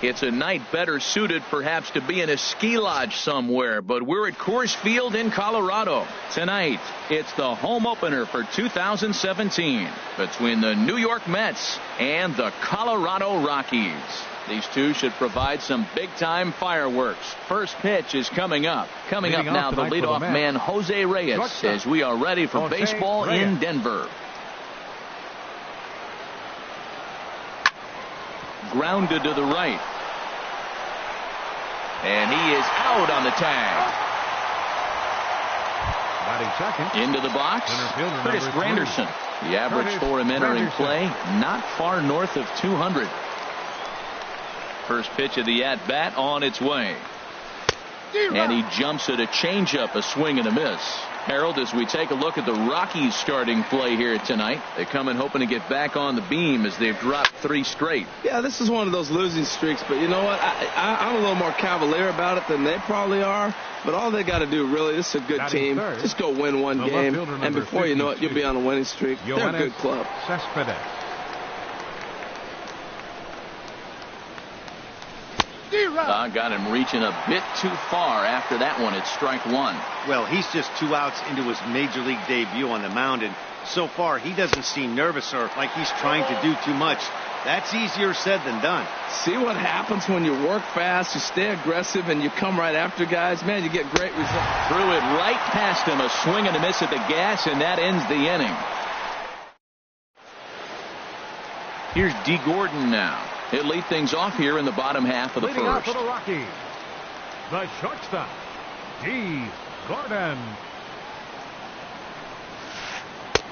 It's a night better suited perhaps to be in a ski lodge somewhere, but we're at Coors Field in Colorado. Tonight, it's the home opener for 2017 between the New York Mets and the Colorado Rockies. These two should provide some big-time fireworks. First pitch is coming up. Coming up now, the leadoff man, Jose Reyes, as we are ready for baseball in Denver. Grounded to the right. And he is out on the tag. Into the box, Curtis Granderson. The average for him entering play, not far north of 200. First pitch of the at-bat on its way. And he jumps at a changeup, a swing and a miss. Harold, as we take a look at the Rockies starting play here tonight, they come in hoping to get back on the beam as they've dropped 3 straight. Yeah, this is one of those losing streaks, but you know what? I'm a little more cavalier about it than they probably are. But all they got to do, really, this is a good team. Just go win one game, and before you know it, you'll be on a winning streak. They're a good club. Got him reaching a bit too far after that one at strike 1. Well, he's just 2 outs into his major league debut on the mound, and so far he doesn't seem nervous or like he's trying to do too much. That's easier said than done. See what happens when you work fast, you stay aggressive, and you come right after guys. Man, you get great results. Threw it right past him, a swing and a miss at the gas, and that ends the inning. Here's D. Gordon now. He'll lead things off here in the bottom half of the Leading first. Off for the Rockies, the shortstop, D. Gordon.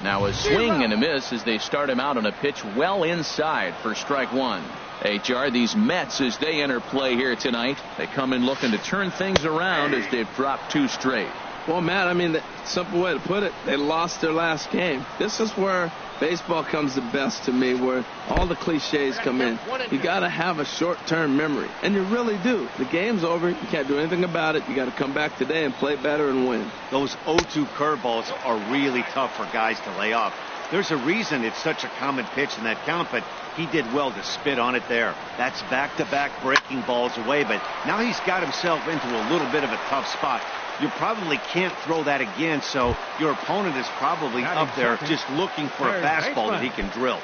Now a swing and a miss as they start him out on a pitch well inside for strike 1. HR, these Mets, as they enter play here tonight, they come in looking to turn things around as they've dropped 2 straight. Well, Matt, I mean, the simple way to put it, they lost their last game. This is where baseball comes the best to me, where all the cliches come in. You got to have a short-term memory, and you really do. The game's over. You can't do anything about it. You got to come back today and play better and win. Those 0-2 curveballs are really tough for guys to lay off. There's a reason it's such a common pitch in that count, but he did well to spit on it there. That's back-to-back breaking balls away, but now he's got himself into a little bit of a tough spot. You probably can't throw that again, so your opponent is probably up there just looking for a fastball that he can drill.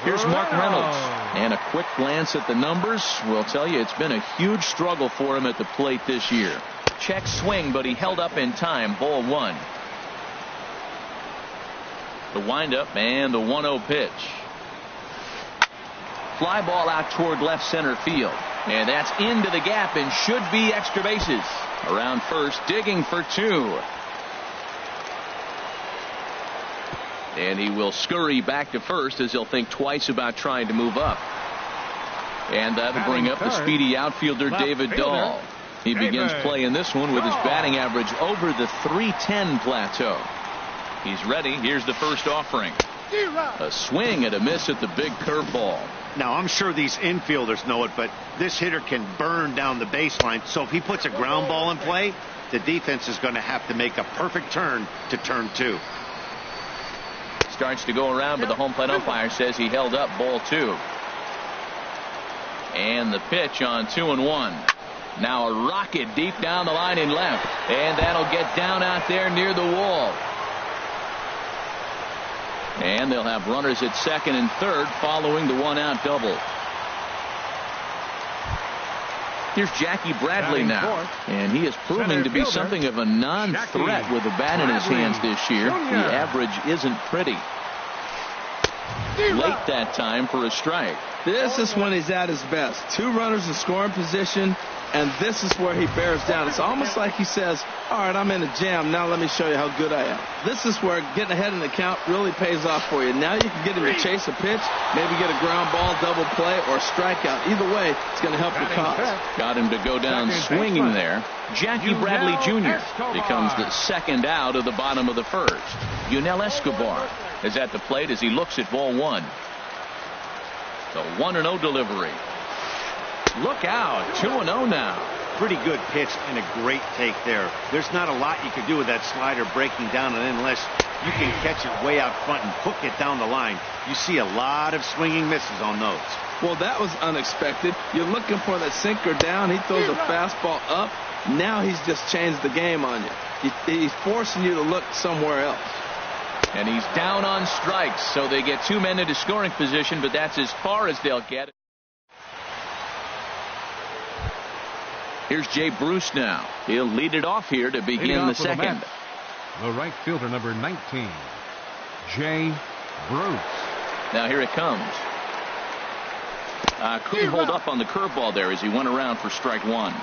Here's Mark Reynolds, and a quick glance at the numbers will tell you it's been a huge struggle for him at the plate this year. Check swing, but he held up in time. Ball 1. The windup and the 1-0 pitch. Fly ball out toward left center field, and that's into the gap and should be extra bases. Around first, digging for 2. And he will scurry back to first as he'll think twice about trying to move up. And that'll bring up the speedy outfielder David Dahl. He begins playing this one with his batting average over the .310 plateau. He's ready. Here's the first offering. A swing and a miss at the big curveball. Now, I'm sure these infielders know it, but this hitter can burn down the baseline. So if he puts a ground ball in play, the defense is going to have to make a perfect turn to turn 2. Starts to go around, but the home plate umpire says he held up. Ball 2. And the pitch on 2-1. Now a rocket deep down the line in left. And that'll get down out there near the wall. And they'll have runners at second and third following the 1-out double. Here's Jackie Bradley now, and he is proving to be something of a non-threat with a bat in his hands this year. The average isn't pretty. Late that time for a strike. This is when he's at his best. 2 runners in scoring position, and this is where he bears down. It's almost like he says, all right, I'm in a jam. Now let me show you how good I am. This is where getting ahead in the count really pays off for you. Now you can get him to chase a pitch, maybe get a ground ball, double play, or strikeout. Either way, it's going to help your cause. Got him to go down swinging there. Jackie Bradley Jr. becomes the second out of the bottom of the first. Yunel Escobar is at the plate as he looks at ball 1. The 1-0 delivery. Look out, 2-0 now. Pretty good pitch and a great take there. There's not a lot you can do with that slider breaking down, and unless you can catch it way out front and hook it down the line, you see a lot of swinging misses on those. Well, that was unexpected. You're looking for that sinker down. He throws a fastball up. Now he's just changed the game on you. He's forcing you to look somewhere else. And he's down on strikes, so they get 2 men into scoring position, but that's as far as they'll get. Here's Jay Bruce now. He'll lead it off here to begin the second. The right fielder, number 19, Jay Bruce. Now here it comes. Couldn't hold up on the curveball there as he went around for strike one.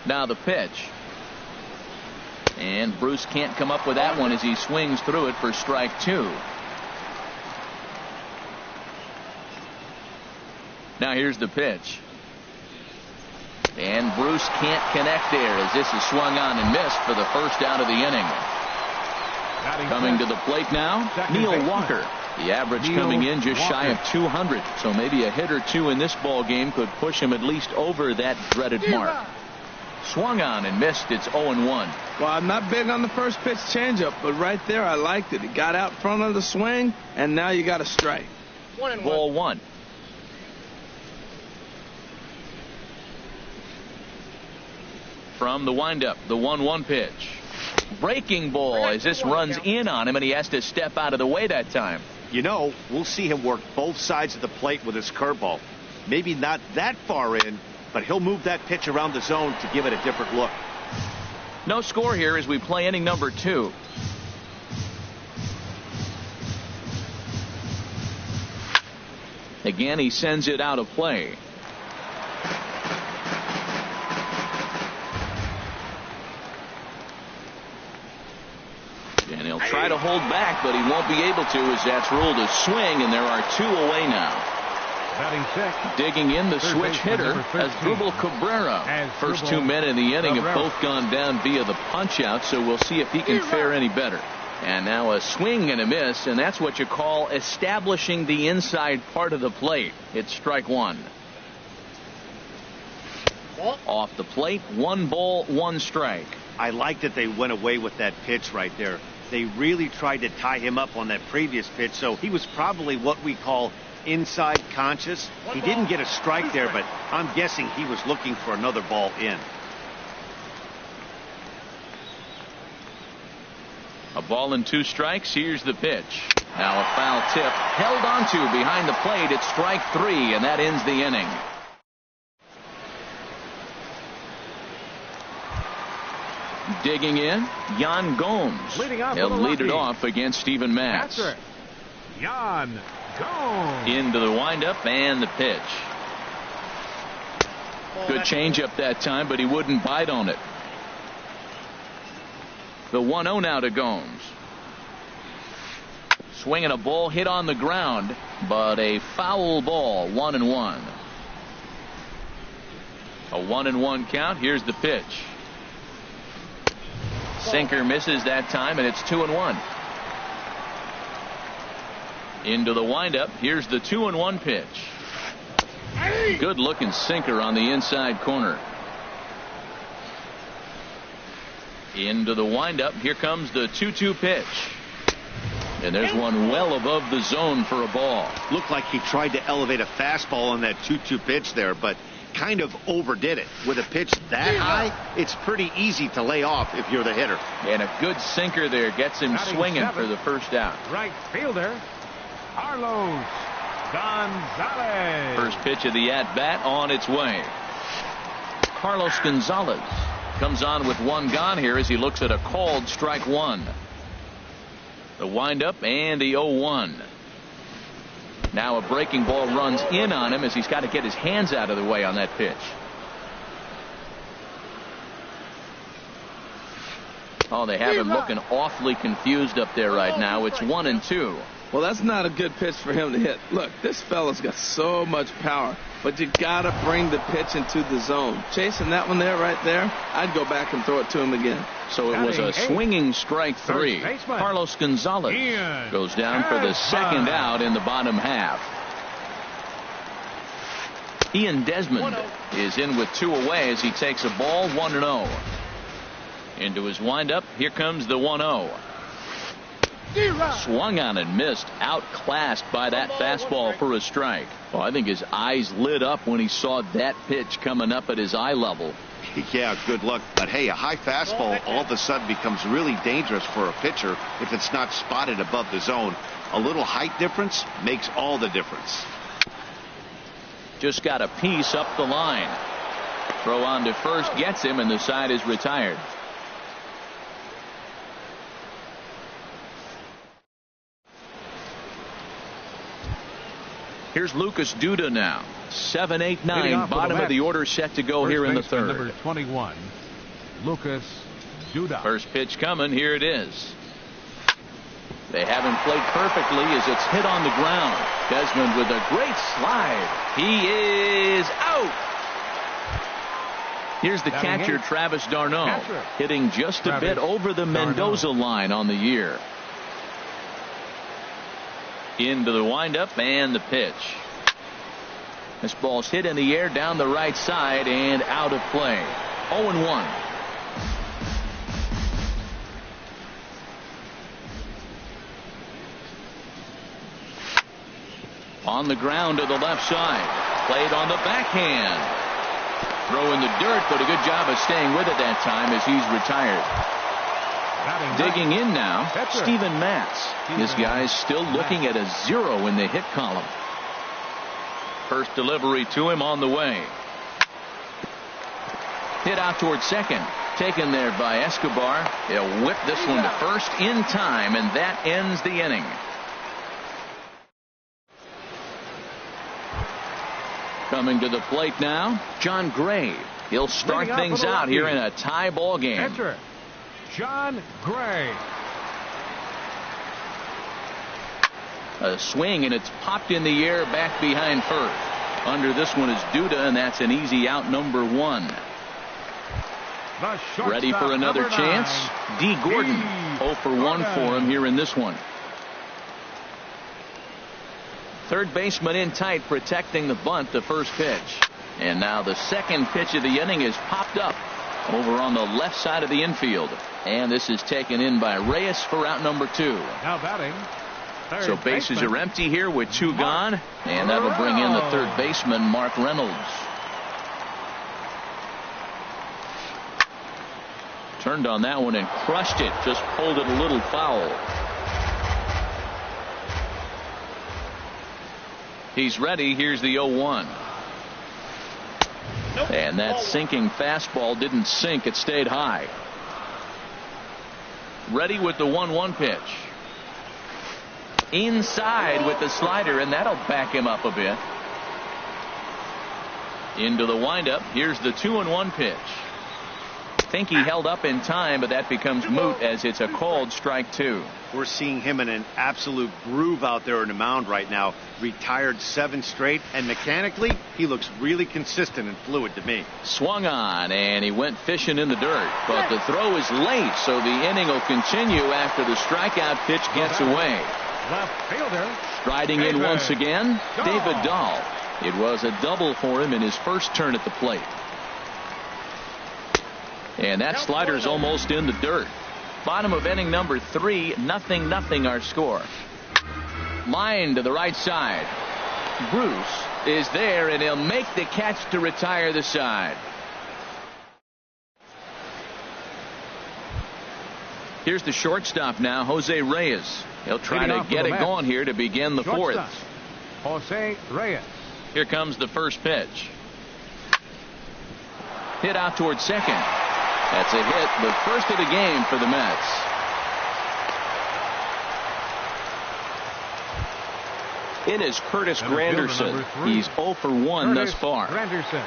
Now the pitch. And Bruce can't come up with that one as he swings through it for strike two. Now here's the pitch. And Bruce can't connect there as this is swung on and missed for the first out of the inning. Coming to the plate now, Neil Walker. The average coming in just shy of 200. So maybe a hit or two in this ball game could push him at least over that dreaded mark. Swung on and missed. It's 0-1. Well, I'm not big on the first pitch changeup, but right there I liked it. He got out front of the swing, and now you got a strike. Ball one. From the windup, the 1-1 pitch. Breaking ball as this runs in on him, and he has to step out of the way that time. You know, we'll see him work both sides of the plate with his curveball. Maybe not that far in, but he'll move that pitch around the zone to give it a different look. No score here as we play inning number 2. Again, he sends it out of play. And he'll try to hold back, but he won't be able to as that's ruled a swing, and there are 2 away now. Digging in the switch hitter as Asdrubal Cabrera. First 2 men in the inning have both gone down via the punch out, so we'll see if he can fare any better. And now a swing and a miss, and that's what you call establishing the inside part of the plate. It's strike one. Off the plate, 1 ball, 1 strike. I like that they went away with that pitch right there. They really tried to tie him up on that previous pitch, so he was probably what we call inside conscious. He didn't get a strike there, but I'm guessing he was looking for another ball in. A ball and 2 strikes. Here's the pitch. Now a foul tip held onto behind the plate. It's strike 3, and that ends the inning. Digging in, Yan Gomes. He'll lead it off against Steven Matz. Yan Gomes. Into the windup and the pitch. Good changeup that time, but he wouldn't bite on it. The 1-0 now to Gomes. Swinging a ball hit on the ground, but a foul ball. 1-1. A 1-1 count. Here's the pitch. Sinker misses that time, and it's 2-1. Into the windup. Here's the 2-1 pitch. Good looking sinker on the inside corner. Into the windup. Here comes the 2-2 pitch. And there's one well above the zone for a ball. Looked like he tried to elevate a fastball on that 2-2 pitch there, but kind of overdid it. With a pitch that high, it's pretty easy to lay off if you're the hitter. And a good sinker there gets him swinging for the first out. Right fielder, Carlos Gonzalez. First pitch of the at-bat on its way. Carlos Gonzalez comes on with 1 gone here as he looks at a called strike 1. The windup and the 0-1. Now a breaking ball runs in on him as he's got to get his hands out of the way on that pitch. Oh, they have him looking awfully confused up there right now. It's 1-2. Well, that's not a good pitch for him to hit. Look, this fella's got so much power, but you got to bring the pitch into the zone. Chasing that one there, right there, I'd go back and throw it to him again. So it was a swinging strike 3. Carlos Gonzalez goes down for the second out in the bottom half. Ian Desmond is in with 2 away as he takes a ball 1-0. Into his windup. Here comes the 1-0. Swung on and missed. Outclassed by that fastball for a strike. Well, I think his eyes lit up when he saw that pitch coming up at his eye level. Yeah, good luck. But hey, a high fastball all of a sudden becomes really dangerous for a pitcher if it's not spotted above the zone. A little height difference makes all the difference. Just got a piece up the line. Throw on to first gets him, and the side is retired. Here's Lucas Duda now. 7-8-9, bottom of the order set to go here in the third. Number 21, Lucas Duda. First pitch coming. Here it is. They haven't played perfectly as it's hit on the ground. Desmond with a great slide. He is out. Here's the catcher, Travis d'Arnaud, hitting just a bit over the Mendoza line on the year. Into the windup and the pitch. This ball's hit in the air down the right side and out of play. 0-1. On the ground to the left side. Played on the backhand. Throw in the dirt, but a good job of staying with it that time as he's retired. Digging in now, Steven Matz. This guy's still looking at a 0 in the hit column. First delivery to him on the way. Hit out towards second. Taken there by Escobar. He'll whip this one to first in time, and that ends the inning. Coming to the plate now, John Gray. He'll start things out here in a tie ball game. Enter John Gray. A swing, and it's popped in the air back behind first. Under this one is Duda, and that's an easy out, number 1. Ready for another chance? D. Gordon. 0 for 1 for him here in this one. Third baseman in tight, protecting the bunt, the first pitch. And now the second pitch of the inning is popped up over on the left side of the infield. And this is taken in by Reyes for out number 2. Now batting. So bases are empty here with 2 gone. And that'll bring in the third baseman, Mark Reynolds. Turned on that one and crushed it. Just pulled it a little foul. He's ready. Here's the 0-1. And that sinking fastball didn't sink. It stayed high. Ready with the 1-1 pitch. Inside with the slider, and that'll back him up a bit. Into the windup. Here's the 2-1 pitch. I think he held up in time, but that becomes moot as it's a called strike 2. We're seeing him in an absolute groove out there in the mound right now. Retired 7 straight, and mechanically he looks really consistent and fluid to me. Swung on, and he went fishing in the dirt, but the throw is late, so the inning will continue after the strikeout pitch gets away. Left fielder striding in once again, David Dahl. It was a double for him in his first turn at the plate. And that slider's almost in the dirt. Bottom of inning number 3, 0-0 our score. Line to the right side. Bruce is there, and he'll make the catch to retire the side. Here's the shortstop now, Jose Reyes. He'll try to get it going here to begin the fourth. Jose Reyes. Here comes the first pitch. Hit out towards second. That's a hit, the first of the game for the Mets. In is Curtis Granderson. He's 0 for 1 thus far. Granderson.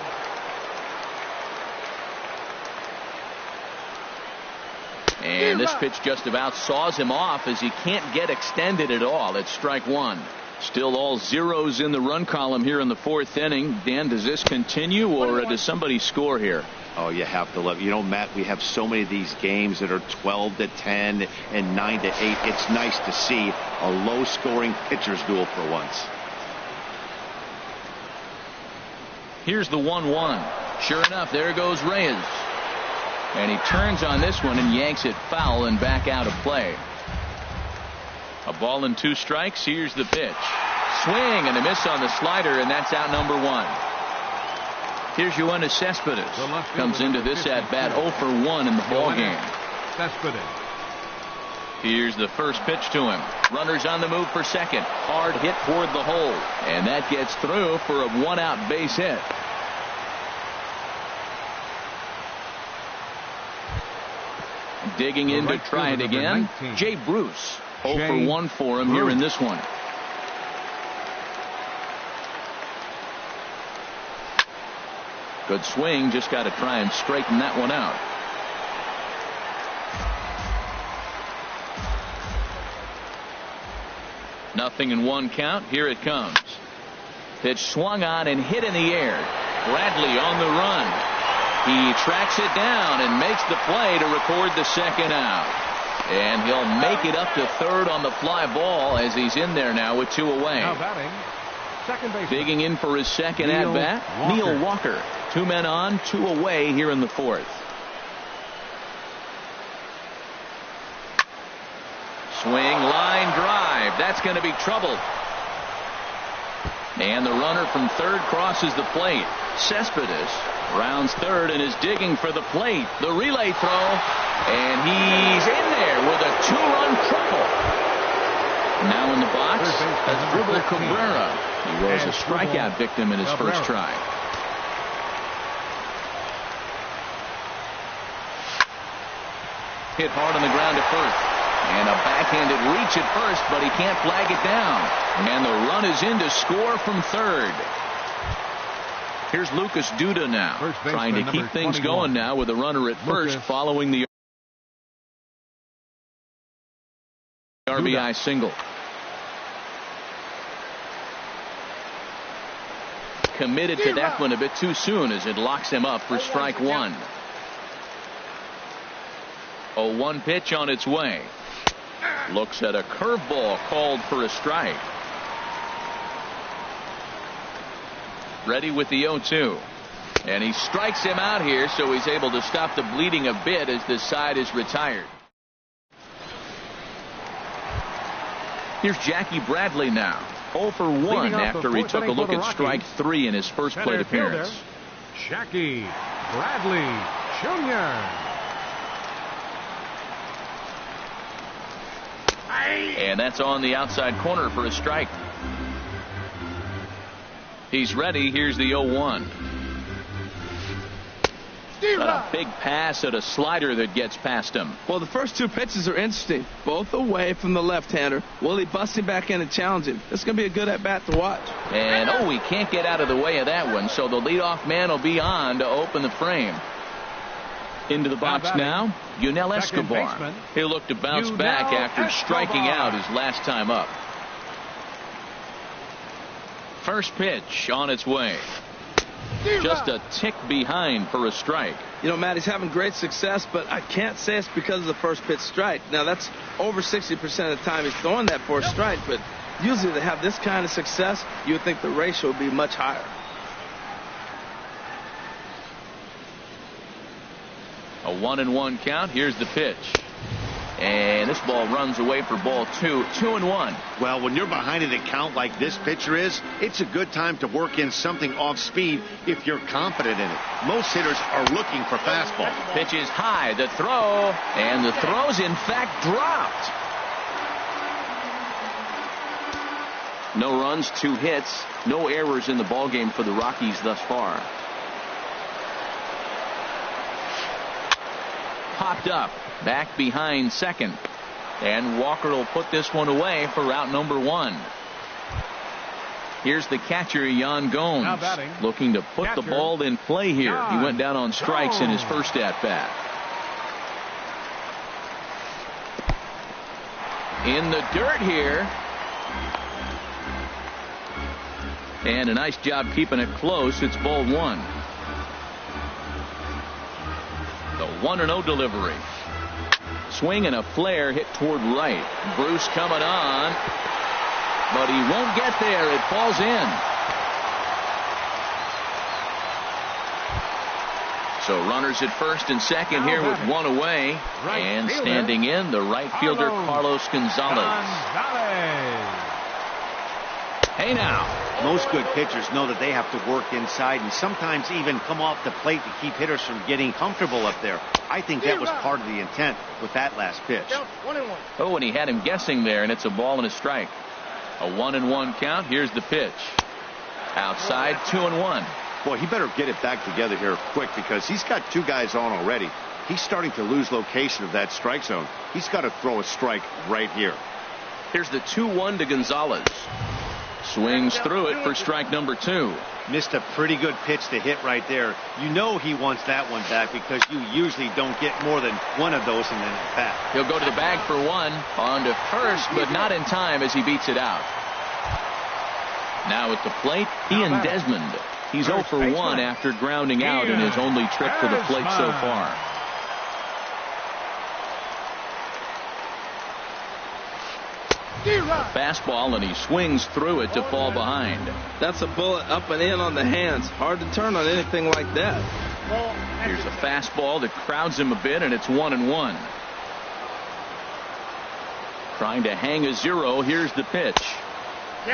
And this pitch just about saws him off as he can't get extended at all. It's strike 1. Still all zeros in the run column here in the fourth inning. Dan, does this continue, or does somebody score here? Oh, you have to love. You know, Matt, we have so many of these games that are 12-10 and 9-8. It's nice to see a low-scoring pitcher's duel for once. Here's the 1-1. Sure enough, there goes Reyes. And he turns on this one and yanks it foul and back out of play. A ball and 2 strikes. Here's the pitch. Swing and a miss on the slider, and that's out number 1. Here's Yoenis Cespedes. Comes into this at bat 0 for 1 in the ball game. Here's the first pitch to him. Runners on the move for second. Hard hit toward the hole, and that gets through for a 1-out base hit. Digging in to try it again. Jay Bruce. 0 for 1 for him here in this one. Good swing. Just got to try and straighten that one out. Nothing in 1 count. Here it comes. Pitch swung on and hit in the air. Bradley on the run. He tracks it down and makes the play to record the second out. And he'll make it up to third on the fly ball as he's in there now with 2 away. Now batting, second baseman. Digging in for his second at bat, Neil Walker. 2 men on, 2 away here in the 4th. Swing, line drive. That's going to be trouble. And the runner from third crosses the plate. Cespedes rounds third and is digging for the plate. The relay throw, and he's in there with a 2-run triple. Now in the box, that's Dribble Cabrera. He was a strikeout victim in his first try. Hit hard on the ground at first. And a backhanded reach at first, but he can't flag it down. And the run is in to score from third. Here's Lucas Duda now, trying to keep things going now with a runner at first following the RBI single. Committed to that one a bit too soon as it locks him up for strike 1. 0-1 pitch on its way. Looks at a curveball called for a strike. Ready with the 0-2. And he strikes him out here, so he's able to stop the bleeding a bit as this side is retired. Here's Jackie Bradley now. 0 for 1 after he took a look at strike 3 in his first plate appearance. Jackie Bradley Jr. And that's on the outside corner for a strike. He's ready. Here's the 0-1. Got a big pass at a slider that gets past him. Well, the first 2 pitches are interesting. Both away from the left-hander. Will he bust him back in and challenge him? It's going to be a good at-bat to watch. And, he can't get out of the way of that one. So the leadoff man will be on to open the frame. Into the box now, Yunel Escobar. He'll look to bounce back after striking out his last time up. First pitch on its way. Just a tick behind for a strike. You know, Matt, he's having great success, but I can't say it's because of the first pitch strike. Now, that's over 60% of the time he's throwing that for a strike, but usually they have this kind of success, you would think the ratio would be much higher. A 1-1 count. Here's the pitch. And this ball runs away for ball 2. 2-1. Well, when you're behind in a count like this pitcher is, it's a good time to work in something off speed if you're confident in it. Most hitters are looking for fastball. Pitch is high. The throw. And the throw's in fact dropped. No runs, 2 hits, no errors in the ballgame for the Rockies thus far. Popped up, back behind second. And Walker will put this one away for out number 1. Here's the catcher, Yan Gomes, looking to put the ball in play here. He went down on strikes in his first at-bat. In the dirt here. And a nice job keeping it close. It's ball 1. The 1-0 delivery. Swing and a flare hit toward right. Bruce coming on, but he won't get there. It falls in. So runners at first and second here with one away. And standing in, the right fielder, Carlos Gonzalez. Hey now. Most good pitchers know that they have to work inside and sometimes even come off the plate to keep hitters from getting comfortable up there. I think that was part of the intent with that last pitch. Oh, and he had him guessing there, and it's a ball and a strike. A 1-1 count. Here's the pitch. Outside, 2-1. Boy, he better get it back together here quick because he's got two guys on already. He's starting to lose location of that strike zone. He's got to throw a strike right here. Here's the 2-1 to Gonzalez. Swings through it for strike number 2. Missed a pretty good pitch to hit right there. You know he wants that one back because you usually don't get more than one of those in an at-bat. He'll go to the bag for one. On to first, but not in time as he beats it out. Now at the plate, Ian Desmond. He's 0 for 1 after grounding out in his only trip to the plate so far. A fastball, and he swings through it to fall behind. That's a bullet up and in on the hands. Hard to turn on anything like that. Here's a fastball that crowds him a bit, and it's 1-1. Trying to hang a 0. Here's the pitch.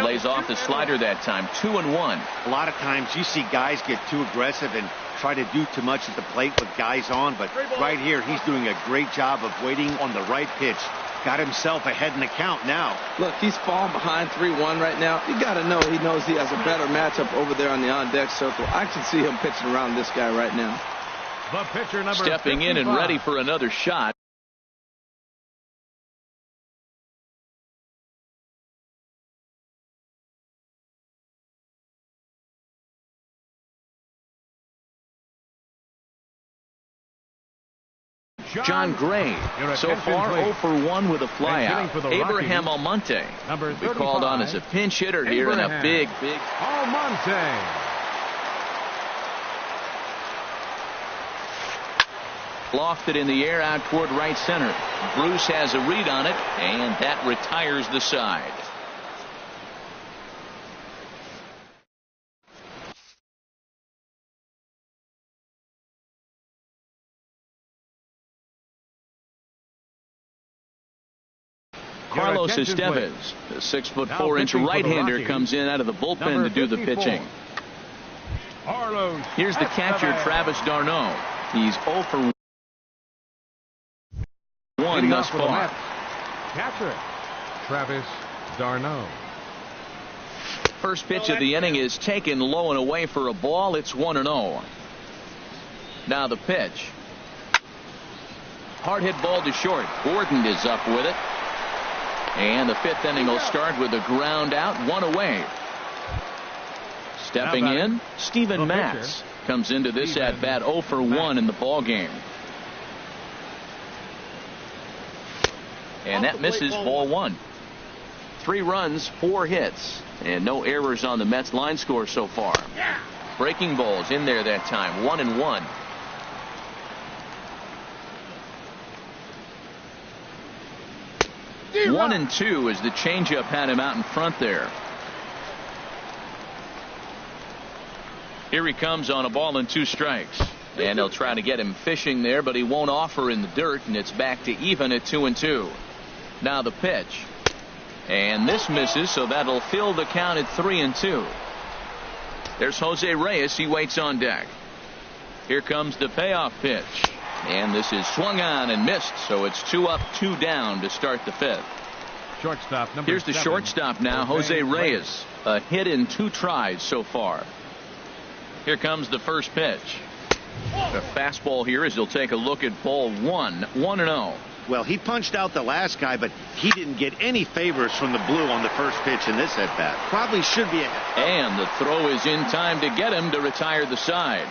Lays off the slider that time. 2-1. A lot of times you see guys get too aggressive and try to do too much at the plate with guys on, but right here he's doing a great job of waiting on the right pitch. Got himself ahead in the count now. Look, he's falling behind 3-1 right now. You got to know he knows he has a better matchup over there on the on-deck circle. I can see him pitching around this guy right now. The pitcher number stepping 55. In and ready for another shot. John Gray, so far 0 for 1 with a flyout. Abraham Almonte will be called on as a pinch hitter here in a big. Almonte. Lofted in the air out toward right center. Bruce has a read on it, and that retires the side. Carlos Estevez, the 6'4" right-hander, comes in out of the bullpen to do the pitching. Here's the catcher, Travis d'Arnaud. He's 0 for 1 thus far. Catcher, Travis d'Arnaud. First pitch of the inning is taken low and away for a ball. It's 1-0. Now the pitch. Hard hit ball to short. Gordon is up with it. And the 5th inning will start with a ground out, 1 away. Stepping in, Steven Matz comes into this at bat 0 for 1 in the ball game. And that misses ball 1. 3 runs, 4 hits, and no errors on the Mets line score so far. Breaking balls in there that time, 1-1. One and 2 as the changeup had him out in front there. Here he comes on a ball and 2 strikes. And they'll try to get him fishing there, but he won't offer in the dirt, and it's back to even at 2-2. Now the pitch. And this misses, so that'll fill the count at 3-2. There's Jose Reyes. He waits on deck. Here comes the payoff pitch. And this is swung on and missed, so it's 2 up, 2 down to start the 5th. Shortstop number Here's the 7. shortstop now, Jose Reyes. A hit in 2 tries so far. Here comes the first pitch. A fastball here as he'll take a look at ball 1, 1-0. Well, he punched out the last guy, but he didn't get any favors from the blue on the first pitch in this at bat. Probably should be. And the throw is in time to get him to retire the side.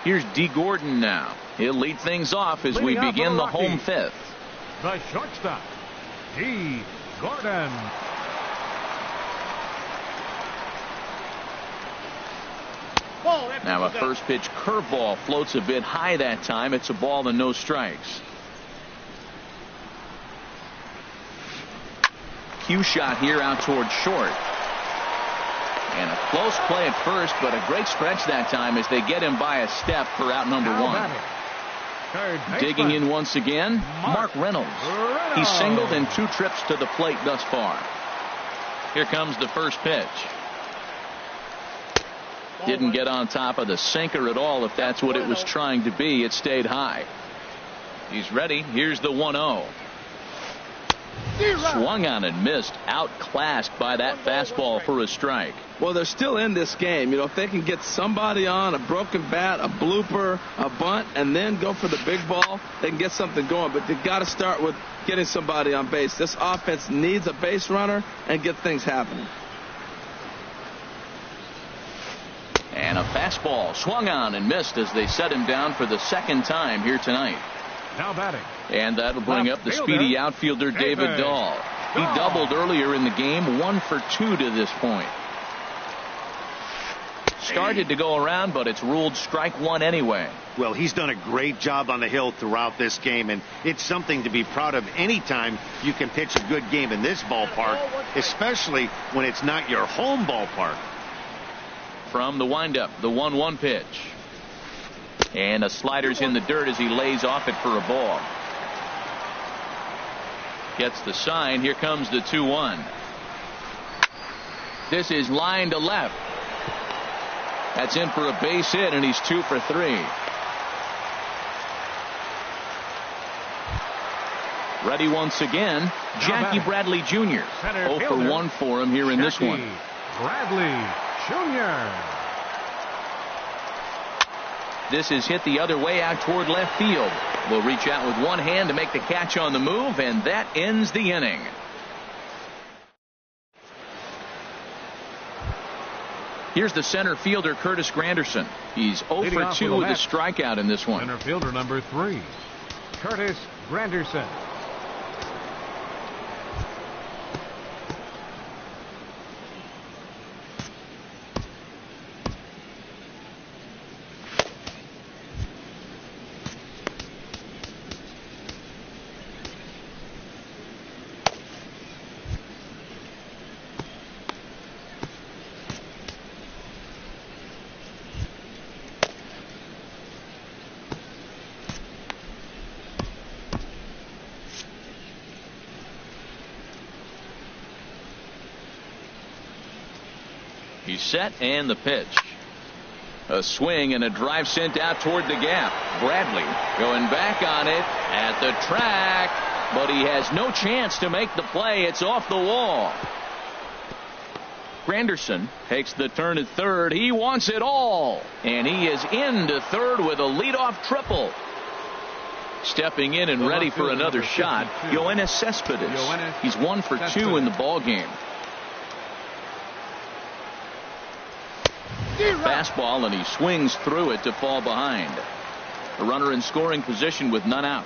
Here's D. Gordon now. He'll lead things off as we begin the home 5th. The shortstop, D. Gordon. Now a first pitch curveball floats a bit high that time. It's a ball and no strikes. Cue shot here out toward short. And a close play at first, but a great stretch that time as they get him by a step for out number one. Digging in once again, Mark Reynolds. He's singled in 2 trips to the plate thus far. Here comes the first pitch. Didn't get on top of the sinker at all, if that's what it was trying to be. It stayed high. He's ready. Here's the 1-0. Swung on and missed. Outclassed by that fastball for a strike. Well, they're still in this game. You know, if they can get somebody on, a broken bat, a blooper, a bunt, and then go for the big ball, they can get something going. But they've got to start with getting somebody on base. This offense needs a base runner and get things happening. And a fastball swung on and missed as they set him down for the second time here tonight. Now batting. And that'll bring up the speedy outfielder David Dahl. He doubled earlier in the game, 1 for 2 to this point. Started to go around, but it's ruled strike 1 anyway. Well, he's done a great job on the hill throughout this game, and it's something to be proud of anytime you can pitch a good game in this ballpark, especially when it's not your home ballpark. From the windup, the 1-1 pitch. And a slider's in the dirt as he lays off it for a ball. Gets the sign. Here comes the 2-1. This is line to left. That's in for a base hit, and he's 2 for 3. Ready once again, Jackie Bradley Jr. 0 for 1 for him here in this one. Bradley Jr. This is hit the other way out toward left field. Will reach out with one hand to make the catch on the move, and that ends the inning. Here's the center fielder, Curtis Granderson. He's 0 for 2 with a strikeout in this one. Center fielder number 3, Curtis Granderson. He's set, and the pitch. A swing and a drive sent out toward the gap. Bradley going back on it at the track, but he has no chance to make the play. It's off the wall. Granderson takes the turn at third. He wants it all, and he is into third with a leadoff triple. Stepping in and ready for another shot, Yoenis Cespedes. He's 1 for 2 in the ball game. Fastball, and he swings through it to fall behind. A runner in scoring position with none out.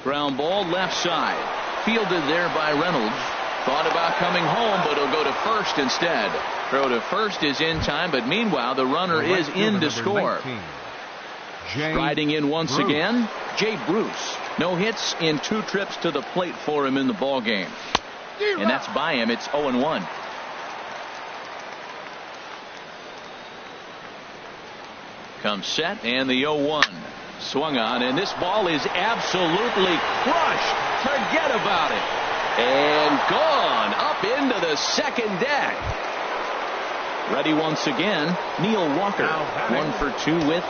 Ground ball left side. Fielded there by Reynolds. Thought about coming home, but he'll go to first instead. Throw to first is in time, but meanwhile the runner is in to score. Striding in once again, Jay Bruce. No hits in 2 trips to the plate for him in the ball game. And that's by him. It's 0-1. Comes set, and the 0-1 swung on, and this ball is absolutely crushed. Forget about it. And gone up into the second deck. Ready once again, Neil Walker. 1 for 2 with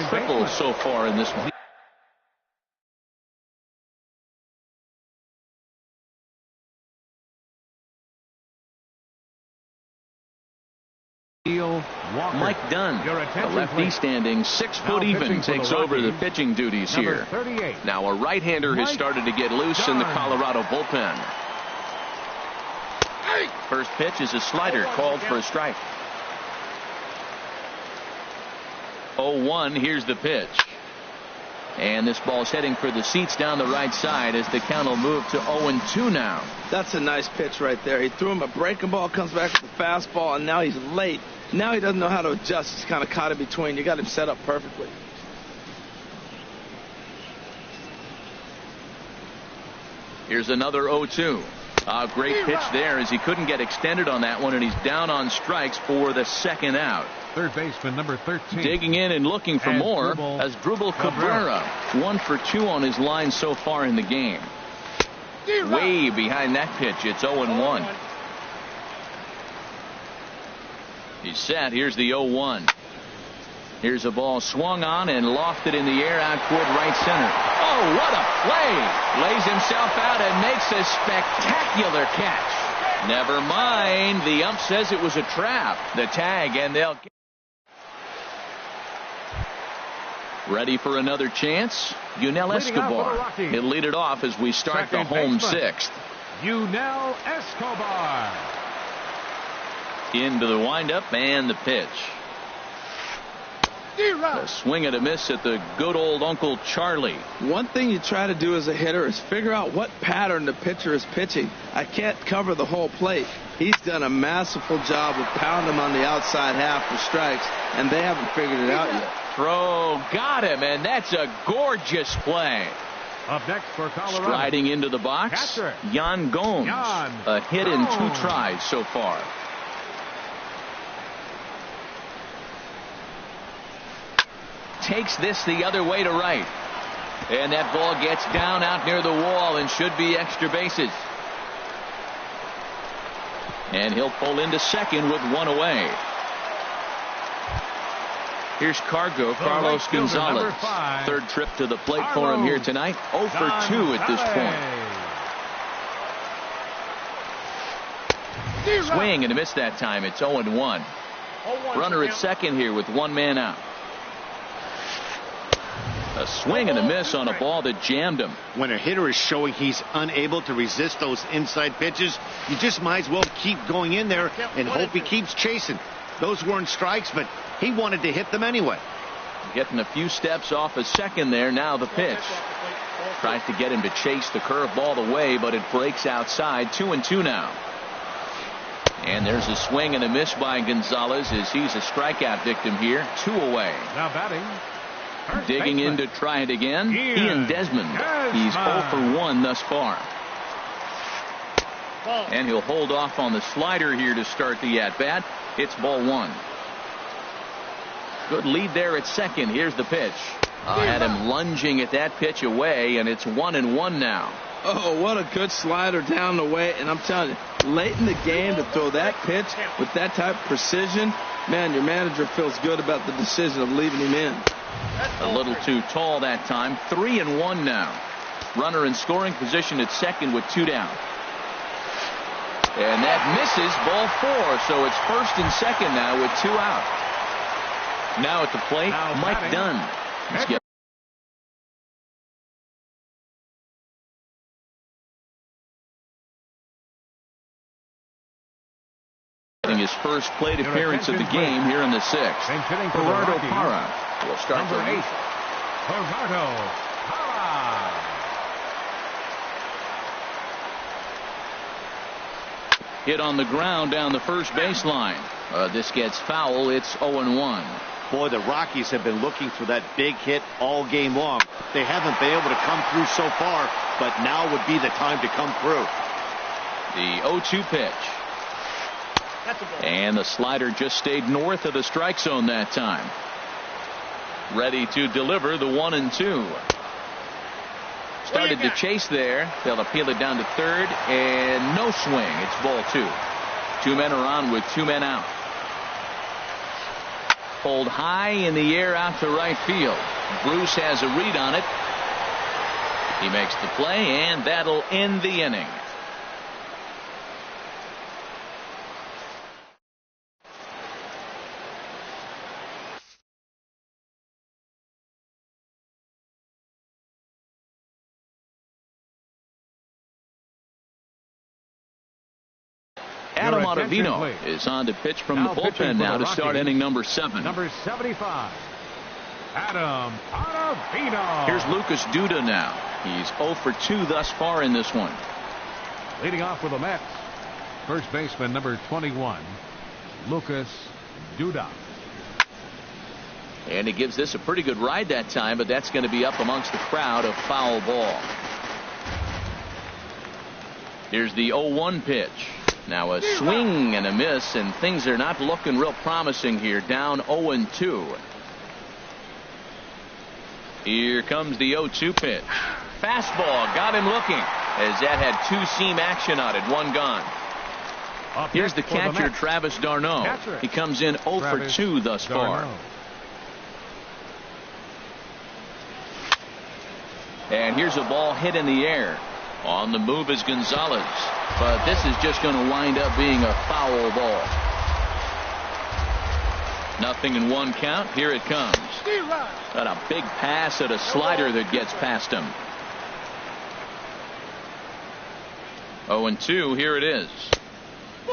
triples so far in this one. Mike Dunn, the lefty standing 6 foot even, takes over the pitching duties here. Now a right-hander has started to get loose in the Colorado bullpen. First pitch is a slider called for a strike. 0-1, here's the pitch. And this ball's heading for the seats down the right side as the count will move to 0-2 now. That's a nice pitch right there. He threw him a breaking ball, comes back with the fastball, and now he's late. Now he doesn't know how to adjust. He's kind of caught in between. You got him set up perfectly. Here's another 0-2. A great pitch there as he couldn't get extended on that one, and he's down on strikes for the second out. Third baseman number 13. Digging in and looking for more as Drupal Cabrera. 1 for 2 on his line so far in the game. Way behind that pitch. It's 0-1. He's set. Here's the 0-1. Here's a ball swung on and lofted in the air out toward right center. Oh, what a play! Lays himself out and makes a spectacular catch. Never mind. The ump says it was a trap. The tag, and they'll get ready for another chance. Yunel Escobar. He'll lead it off as we start the home sixth. Yunel Escobar. Into the windup and the pitch. A swing and a miss at the good old Uncle Charlie. One thing you try to do as a hitter is figure out what pattern the pitcher is pitching. I can't cover the whole plate. He's done a masterful job of pounding him on the outside half for strikes, and they haven't figured it out yet. Throw, got him, and that's a gorgeous play. Up next for Colorado. Striding into the box, Catcher. Yan Gomes. A hit in 2 tries so far. Takes this the other way to right. And that ball gets down out near the wall and should be extra bases. And he'll pull into second with 1 away. Here's Carlos Gonzalez. Third trip to the plate for him here tonight. 0 for 2 at this point. Swing and a miss that time. It's 0-1. Runner at second here with 1 man out. A swing and a miss on a ball that jammed him. When a hitter is showing he's unable to resist those inside pitches, you just might as well keep going in there and hope he keeps chasing. Those weren't strikes, but he wanted to hit them anyway. Getting a few steps off a second there. Now the pitch. Tries to get him to chase the curveball away, but it breaks outside. 2-2 now. And there's a swing and a miss by Gonzalez as he's a strikeout victim here. 2 away. Now batting. Digging in to try it again. Ian Desmond. He's 0 for 1 thus far. And he'll hold off on the slider here to start the at-bat. It's ball 1. Good lead there at second. Here's the pitch. Had him lunging at that pitch away, and it's 1-1 now. Oh, what a good slider down the way. And I'm telling you, late in the game to throw that pitch with that type of precision, man, your manager feels good about the decision of leaving him in. A little too tall that time. 3-1 now. Runner in scoring position at second with 2 down. And that misses, ball 4. So it's first and second now with 2 out. Now at the plate, Mike Dunn. He's getting his first plate appearance of the game here in the 6th. Gerardo Parra will start number 8. Gerardo Parra. Hit on the ground down the first baseline. This gets foul. It's 0-1. Boy, the Rockies have been looking for that big hit all game long. They haven't been able to come through so far, but now would be the time to come through. The 0-2 pitch. And the slider just stayed north of the strike zone that time. Ready to deliver the 1-2. Started to chase there. They'll appeal it down to third, and no swing. It's ball 2. 2 men are on with 2 men out. Pulled high in the air out to right field. Bruce has a read on it. He makes the play, and that'll end the inning. Adam Ottavino is on to pitch from the bullpen now to start inning number 7. Number 75, Adam Ottavino. Here's Lucas Duda now. He's 0 for 2 thus far in this one. Leading off with the Mets, first baseman number 21, Lucas Duda. And he gives this a pretty good ride that time, but that's going to be up amongst the crowd. A foul ball. Here's the 0-1 pitch. Now a swing and a miss, and things are not looking real promising here. Down 0-2. Here comes the 0-2 pitch. Fastball got him looking, as that had two-seam action on it. One gone. Here's the catcher, Travis d'Arnaud. He comes in 0 for 2 thus far. And here's a ball hit in the air. On the move is Gonzalez. But this is just going to wind up being a foul ball. 0-1 count. Here it comes. Got a big pass at a slider that gets past him. 0-2. Here it is.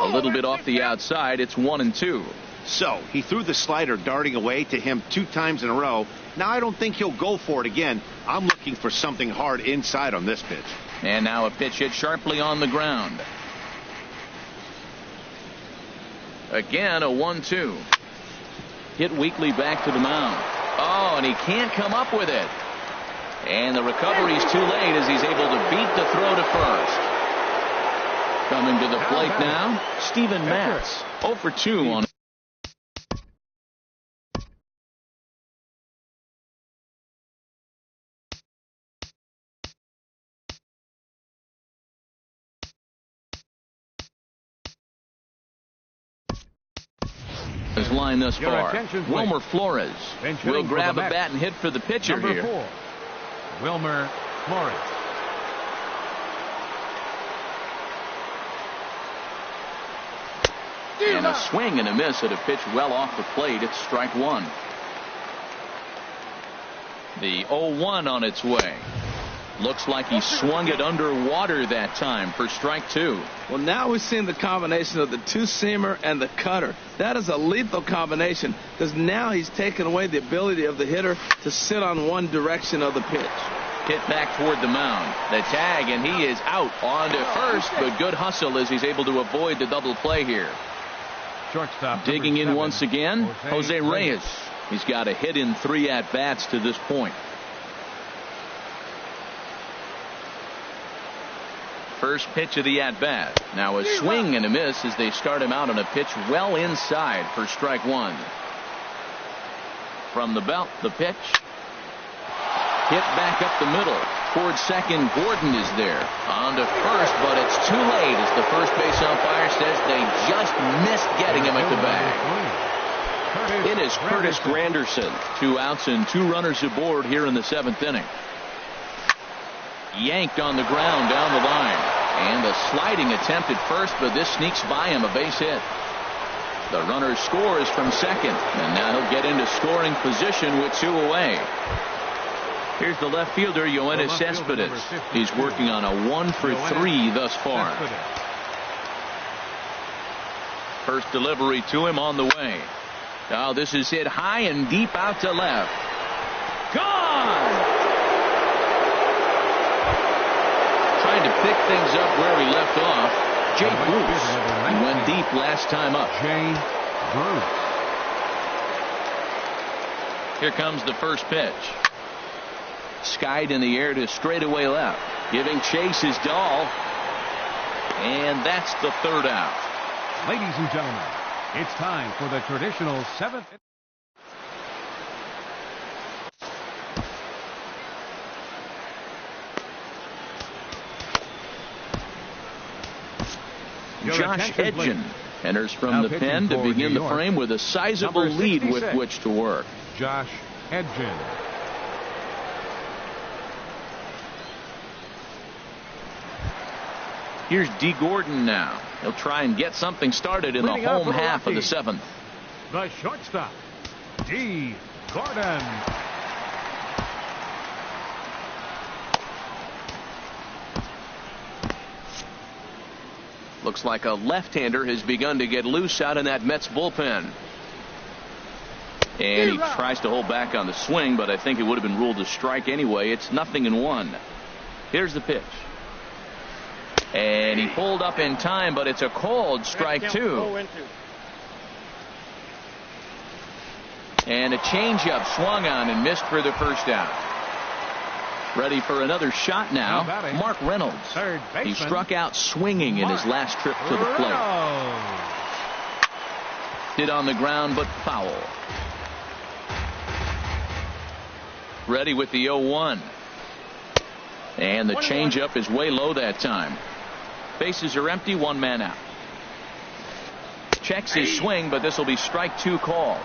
A little bit off the outside. It's 1-2. So he threw the slider darting away to him 2 times in a row. Now I don't think he'll go for it again. I'm looking for something hard inside on this pitch. And now a pitch hit sharply on the ground. Again a 1-2. Hit weakly back to the mound. Oh, and he can't come up with it. And the recovery's too late as he's able to beat the throw to first. Coming to the plate now, Steven Matz. 0 for 2 on his line thus far. Wilmer Flores will grab a bat and hit for the pitcher here. 4, Wilmer Flores. And a swing and a miss at a pitch well off the plate. It's strike 1. The 0-1 on its way. Looks like he swung it underwater that time for strike 2. Well, now we've seen the combination of the two-seamer and the cutter. That is a lethal combination, because now he's taken away the ability of the hitter to sit on one direction of the pitch. Hit back toward the mound. The tag, and he is out on to first, but good hustle as he's able to avoid the double play here. Shortstop digging in 7, once again, Jose Reyes. He's got a hit in 3 at-bats to this point. First pitch of the at-bat. Now a swing and a miss as they start him out on a pitch well inside for strike 1. From the belt, the pitch. Hit back up the middle. Towards second, Gordon is there. On to first, but it's too late as the first base umpire says they just missed getting him at the bag. It is Curtis Granderson. 2 outs and 2 runners aboard here in the 7th inning. Yanked on the ground down the line. And a sliding attempt at first, but this sneaks by him, a base hit. The runner scores from second, and now he'll get into scoring position with 2 away. Here's the left fielder, Yoenis Cespedes. He's working on a 1 for 3 thus far. First delivery to him on the way. Now this is hit high and deep out to left. Gone! Trying to pick things up where we left off. Jay Bruce. He went deep last time up. Jay Bruce. Here comes the first pitch. Skied in the air to straightaway left. Giving chase is Dahl. And that's the 3rd out. Ladies and gentlemen, it's time for the traditional 7th. Josh Edgin enters from the pen to begin the frame with a sizable lead with which to work. Josh Edgin. Here's D. Gordon now. He'll try and get something started in the home half of the 7th. The shortstop, D. Gordon. Looks like a left-hander has begun to get loose out in that Mets bullpen. And he tries to hold back on the swing, but I think it would have been ruled a strike anyway. It's 0-1. Here's the pitch. And he pulled up in time, but it's a called strike 2. And a changeup swung on and missed for the first out. Ready for another shot now. Mark Reynolds. He struck out swinging in his last trip to the plate. Hit on the ground, but foul. Ready with the 0-1. And the changeup is way low that time. Bases are empty, one man out. Checks his swing, but this will be strike 2 called.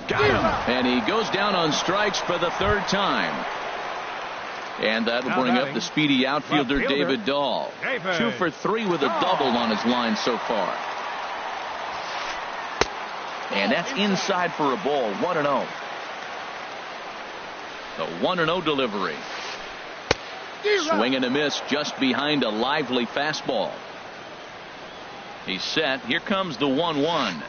Got him. And he goes down on strikes for the 3rd time. And that'll bring up the speedy outfielder David Dahl. 2 for 3 with a double on his line so far. And that's inside for a ball. 1-0. The 1-0 delivery. Swing and a miss just behind a lively fastball. He's set. Here comes the 1-1.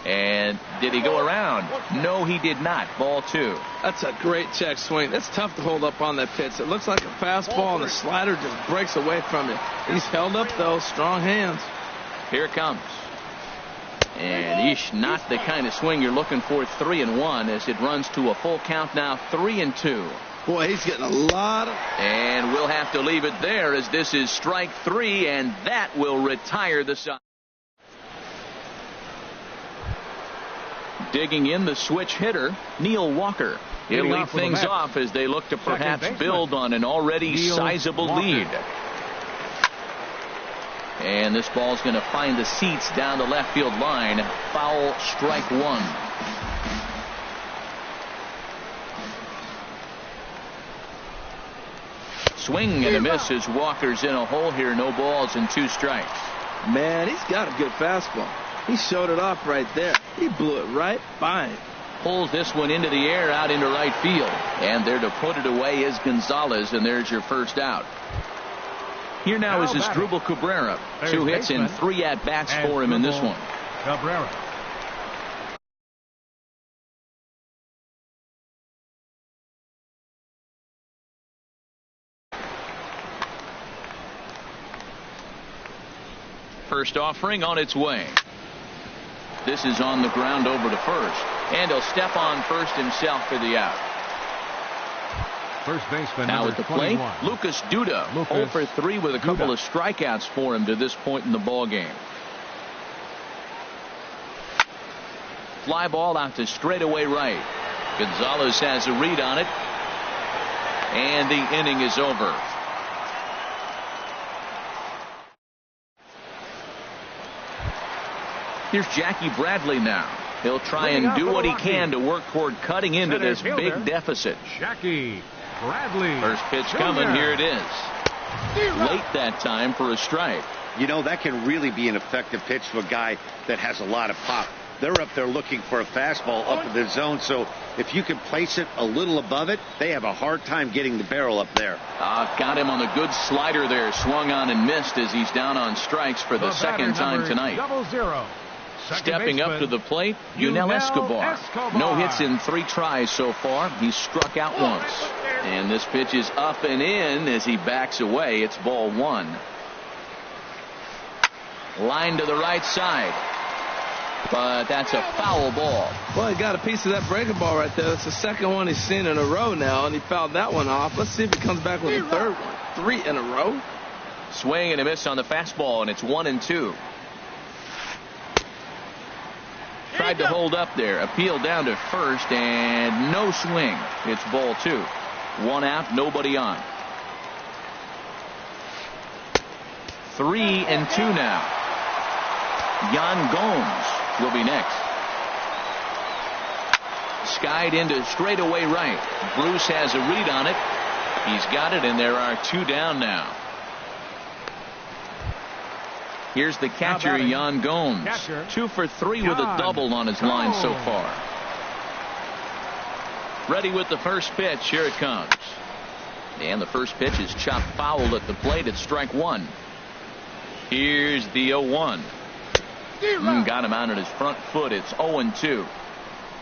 And did he go around? No, he did not. Ball 2. That's a great check swing. It's tough to hold up on that pitch. It looks like a fastball, and the slider just breaks away from it. He's held up, though. Strong hands. Here it comes. And not the kind of swing you're looking for. 3-1 as it runs to a full count now. 3-2. Boy, he's getting a lot of... And we'll have to leave it there as this is strike 3, and that will retire the side. Digging in the switch hitter, Neil Walker. He'll lead things off as they look to perhaps build on an already sizable lead. And this ball's going to find the seats down the left field line. Foul, strike 1. Swing and a miss as Walker's in a hole here. No balls and 2 strikes. Man, he's got a good fastball. He showed it off right there. He blew it right by him. Pulls this one into the air out into right field. And there to put it away is Gonzalez, and there's your first out. Here now is Asdrubal Cabrera. 2 hits and 3 at-bats for him in this one. Cabrera. First offering on its way. This is on the ground over to first. And he'll step on first himself for the out. First baseman now at the plate, 21. Lucas Duda. 0 for 3 with a couple of strikeouts for him to this point in the ball game. Fly ball out to straightaway right. Gonzalez has a read on it. And the inning is over. Here's Jackie Bradley now. He'll try and do what he can to work toward cutting into this big deficit. Jackie Bradley. First pitch coming. Here it is. Late that time for a strike. You know, that can really be an effective pitch to a guy that has a lot of pop. They're up there looking for a fastball up in the zone, so if you can place it a little above it, they have a hard time getting the barrel up there. Got him on a good slider there. Swung on and missed as he's down on strikes for the second time tonight. 00. Stepping up to the plate, Yunel Escobar. No hits in 3 tries so far. He's struck out once. And this pitch is up and in as he backs away. It's ball 1. Line to the right side. But that's a foul ball. Well, he got a piece of that breaking ball right there. That's the second one he's seen in a row now, and he fouled that one off. Let's see if he comes back with a third one. 3 in a row. Swing and a miss on the fastball, and it's 1-2. Tried to hold up there. Appeal down to first, and no swing. It's ball 2. 1 out, nobody on. 3-2 now. Yan Gomes will be next. Skied into straightaway right. Bruce has a read on it. He's got it, and there are 2 down now. Here's the catcher, Yan Gomes. 2 for 3 with a double on his line so far. Ready with the first pitch. Here it comes. And the first pitch is chopped foul at the plate. It's strike 1. Here's the 0-1. Got him out on his front foot. It's 0-2.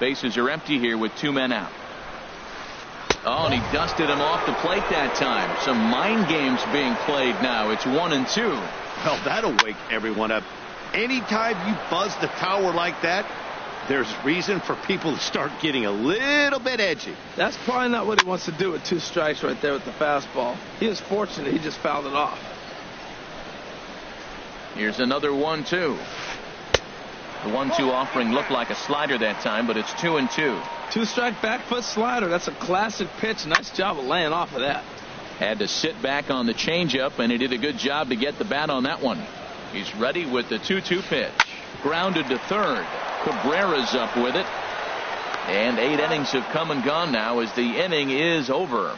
Bases are empty here with 2 men out. Oh, and he dusted him off the plate that time. Some mind games being played now. It's 1-2. Well, that'll wake everyone up. Anytime you buzz the tower like that, there's reason for people to start getting a little bit edgy. That's probably not what he wants to do with 2 strikes right there with the fastball. He was fortunate he just fouled it off. Here's another 1-2. The 1-2 offering looked like a slider that time, but it's 2-2. 2-strike back foot slider. That's a classic pitch. Nice job of laying off of that. Had to sit back on the changeup, and he did a good job to get the bat on that one. He's ready with the 2-2 pitch. Grounded to third. Cabrera's up with it. And 8 innings have come and gone now as the inning is over.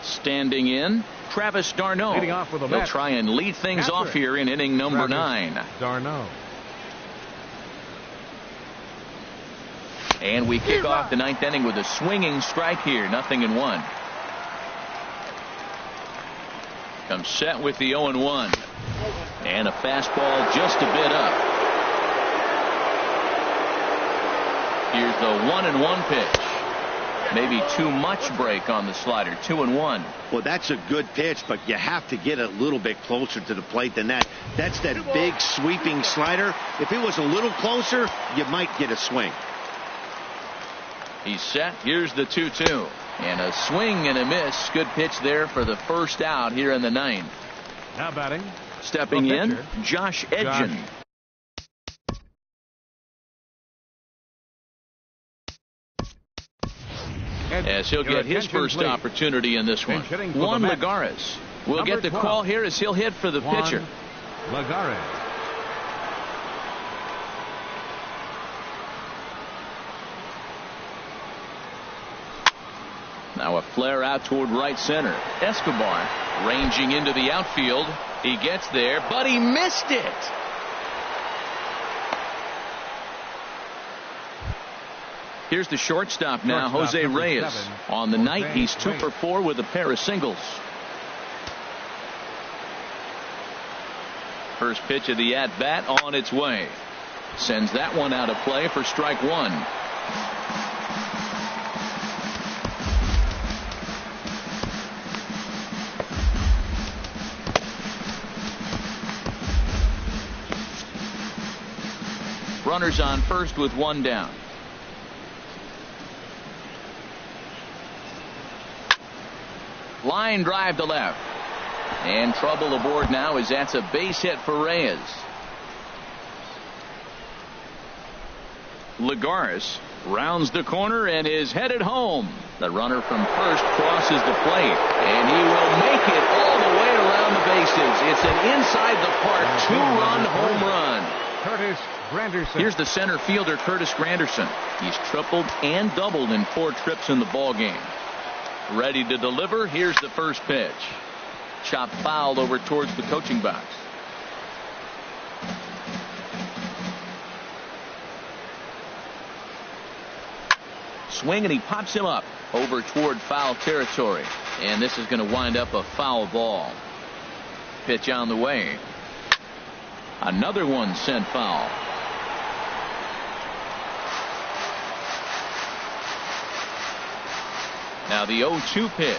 Standing in, Travis d'Arnaud. Leading off with a He'll bat. try and lead things off here in inning number 9. d'Arnaud. And we kick off the 9th inning with a swinging strike here. 0-1. Comes set with the 0-1. And a fastball just a bit up. Here's the 1-1 pitch. Maybe too much break on the slider. 2-1. Well, that's a good pitch, but you have to get a little bit closer to the plate than that. That's that big sweeping slider. If it was a little closer, you might get a swing. He's set. Here's the 2-2. And a swing and a miss. Good pitch there for the first out here in the 9th. Now batting. Stepping in, Josh Edgen. As he'll get his first opportunity in this one. Juan Lagares will get the call here as he'll hit for the pitcher. Lagares. Now a flare out toward right center. Escobar ranging into the outfield. He gets there, but he missed it. Here's the shortstop now, Jose Reyes. On the night, he's 2 for 4 with a pair of singles. First pitch of the at-bat on its way. Sends that one out of play for strike 1. Runners on first with 1 down. Line drive to left. And trouble aboard now as that's a base hit for Reyes. Lagares rounds the corner and is headed home. The runner from first crosses the plate, and he will make it all the way around the bases. It's an inside the park 2-run home run. Curtis Granderson. Here's the center fielder, Curtis Granderson. He's tripled and doubled in 4 trips in the ball game. Ready to deliver. Here's the first pitch. Chop foul over towards the coaching box. Swing, and he pops him up over toward foul territory. And this is going to wind up a foul ball. Pitch on the way. Another one sent foul. Now the 0-2 pitch.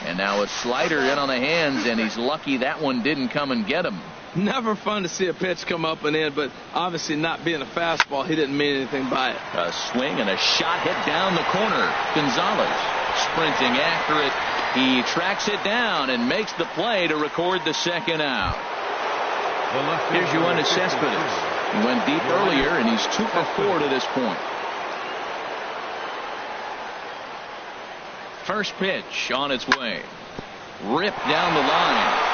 And now a slider in on the hands, and he's lucky that one didn't come and get him. Never fun to see a pitch come up and in, but obviously not being a fastball, he didn't mean anything by it. A swing and a shot hit down the corner. Gonzalez sprinting after it. He tracks it down and makes the play to record the second out. Here's Yoenis Cespedes. He went deep earlier, and he's 2 for 4 to this point. First pitch on its way. Ripped down the line.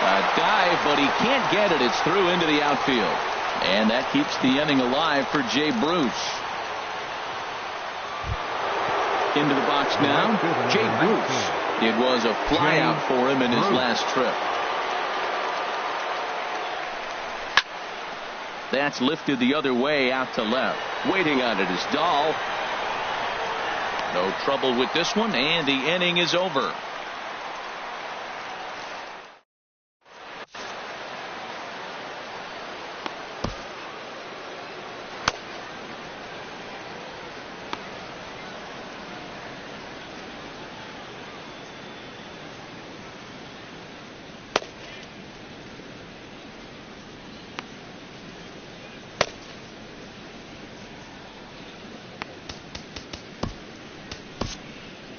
A dive, but he can't get it. It's through into the outfield. And that keeps the inning alive for Jay Bruce. Into the box now, Jay Bruce. It was a flyout for him in his last trip. That's lifted the other way out to left. Waiting on it is Dahl. No trouble with this one, and the inning is over.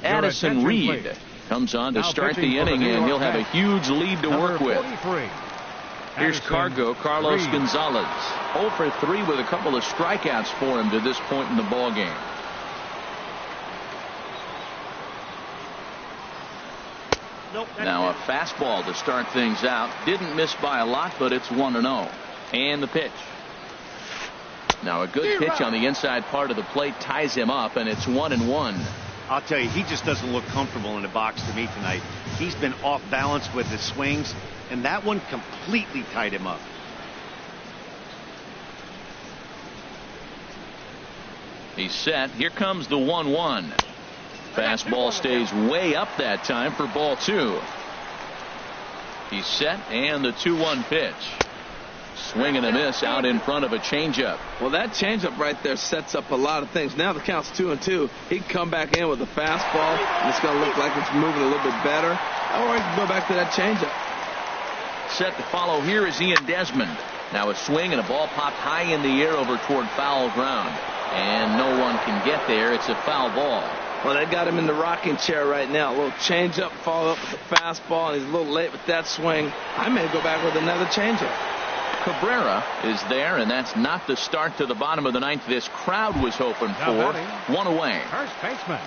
Addison Reed comes on to start the inning, and he'll have a huge lead to work with. Here's Cargo, Carlos Gonzalez. 0 for 3 with a couple of strikeouts for him to this point in the ball game. Now a fastball to start things out. Didn't miss by a lot, but it's 1-0. And the pitch. Now a good pitch on the inside part of the plate ties him up, and it's 1-1. I'll tell you, he just doesn't look comfortable in the box to me tonight. He's been off balance with his swings, and that one completely tied him up. He's set. Here comes the 1-1. Fastball stays way up that time for ball 2. He's set, and the 2-1 pitch. Swing and a miss out in front of a changeup. Well, that changeup right there sets up a lot of things. Now the count's 2-2. He can come back in with a fastball, and it's going to look like it's moving a little bit better. Or he can go back to that changeup. Set to follow here is Ian Desmond. Now a swing and a ball popped high in the air over toward foul ground. And no one can get there. It's a foul ball. Well, they got him in the rocking chair right now. A little changeup, follow up with the fastball, and he's a little late with that swing. I may go back with another changeup. Cabrera is there, and that's not the start to the bottom of the ninth this crowd was hoping for. One away. First baseman.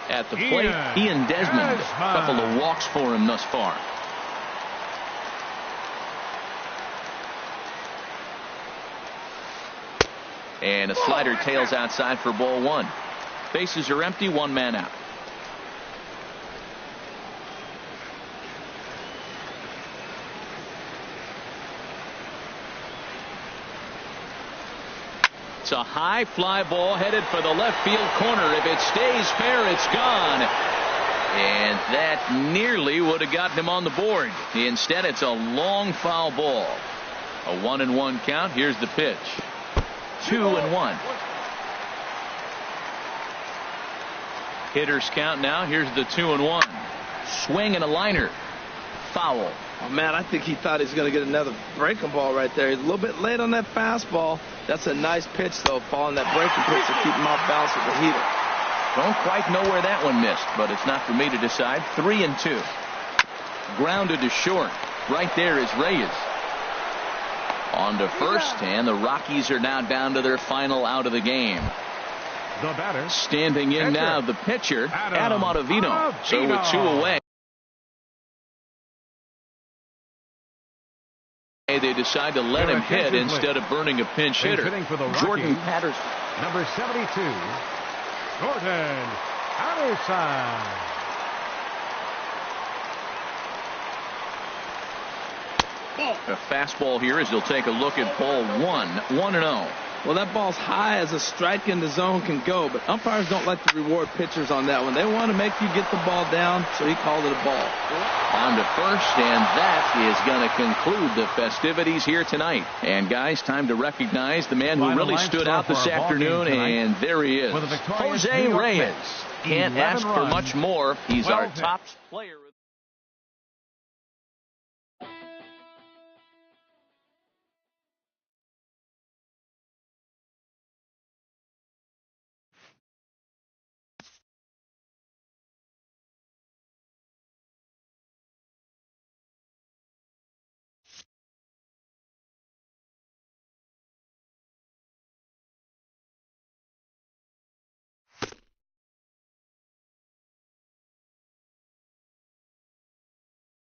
At the plate, Ian Desmond. A couple of walks for him thus far. And a slider tails outside for ball 1. Bases are empty, 1 man out. It's a high fly ball headed for the left field corner. If it stays fair, it's gone. And that nearly would have gotten him on the board. Instead, it's a long foul ball. A 1-1 count. Here's the pitch. 2-1. Hitters count now. Here's the 2-1. Swing and a liner. Foul. Oh, man, I think he thought he was going to get another breaking ball right there. He's a little bit late on that fastball. That's a nice pitch, though, following that breaking pitch to keep him off balance with the heater. Don't quite know where that one missed, but it's not for me to decide. 3-2. Grounded to short. Right there is Reyes. On to first, and the Rockies are now down to their final out of the game. The batter. Standing in now, the pitcher, Adam Ottavino. So with 2 away, they decide to let him hit instead of burning a pinch hitter. Jordan Patterson. Number 72, Jordan Patterson. A fastball here as he'll take a look at ball 1. 1-0. Well, that ball's high as a strike in the zone can go, but umpires don't like to reward pitchers on that one. They want to make you get the ball down, so he called it a ball. On to first, and that is going to conclude the festivities here tonight. And guys, time to recognize the man who really stood out this afternoon, and there he is, Jose Reyes. Can't ask for much more. He's our top player.